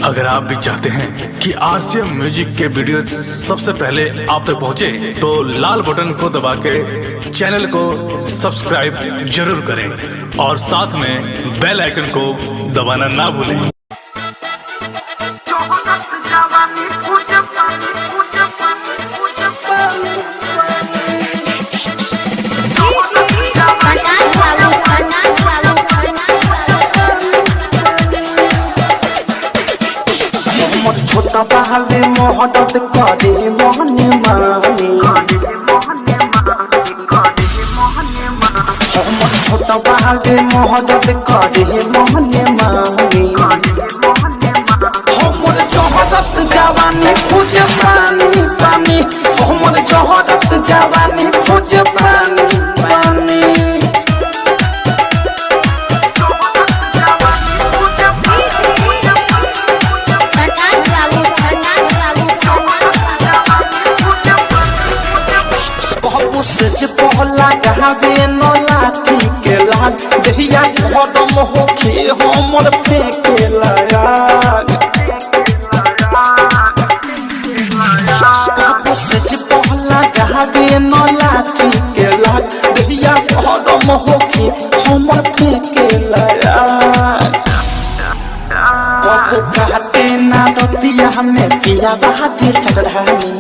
अगर आप भी चाहते हैं कि आरसीएम म्यूजिक के वीडियो सबसे पहले आप तक पहुंचे, तो लाल बटन को दबा के चैनल को सब्सक्राइब जरूर करें और साथ में बेल आइकन को दबाना ना भूलें। छोटा बहावे मोहब्बत करे मोहन मानी, हमर छोटा बहावे मोहब्बत करे मोहन मानी, हमर जोहरत जवानी खोज पानी पानी, हमर जोहरत जवानी खोज पानी पानी। सच पहला गहावे न लाठी के लाग, दहिया खत्म होके हमर फेंके लाग। सच पहला गहावे न लाठी के लाग, दहिया खत्म होके हमर फेंके लाग। कबो कहते ना रतिया में पिया बहादुर चढ़ानी,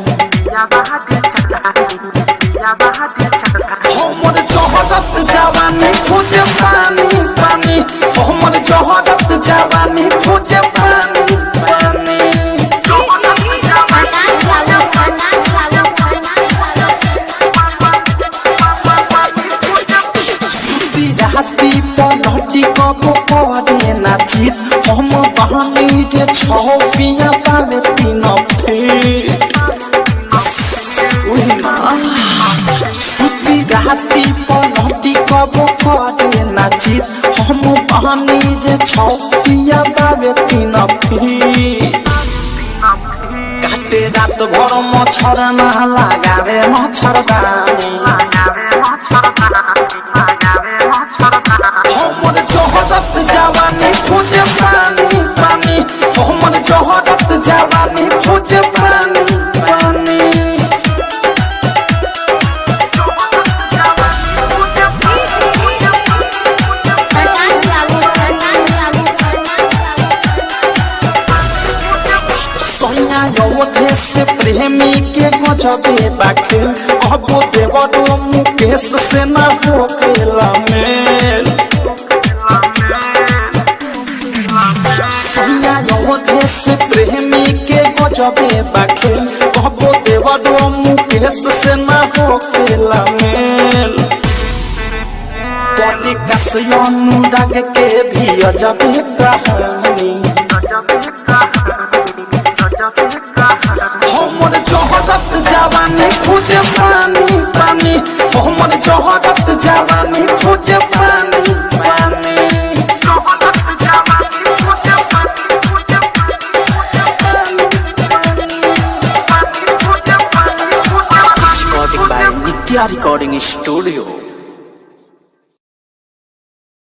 हमर जोहरत जवानी खोज पानी पानी, हमर जोहरत जवानी खोज पानी पानी। सुती राती पलटी कबो करे नाची, हम बहानी जे छौ पिया पावे तीन फेट। सुती राती पलटी कबो करे नाची, हम बहानी जे छौ पिया पावे तीन फेट। काटे रात भर मच्छर ना लगावे मच्छरदानी, हमर जोहरत जवानी खोज पानी पानी, हमर जोहरत जवानी खोज पानी पानी। सोनिया योधे से प्रेमी के गजबे बाखेल, कबो देवरो मुकेश से ना हो खेला मेल। सोनिया योधे से प्रेमी के गजबे बाखेल, कबो देवरो मुकेश से ना हो खेला मेल। पति कसयनु दाग के भी अजबे कहानी, हमर जोहरत जवानी खोज पानी पानी, हमर जोहरत जवानी खोज पानी पानी। Recording by Nitya Recording Studio।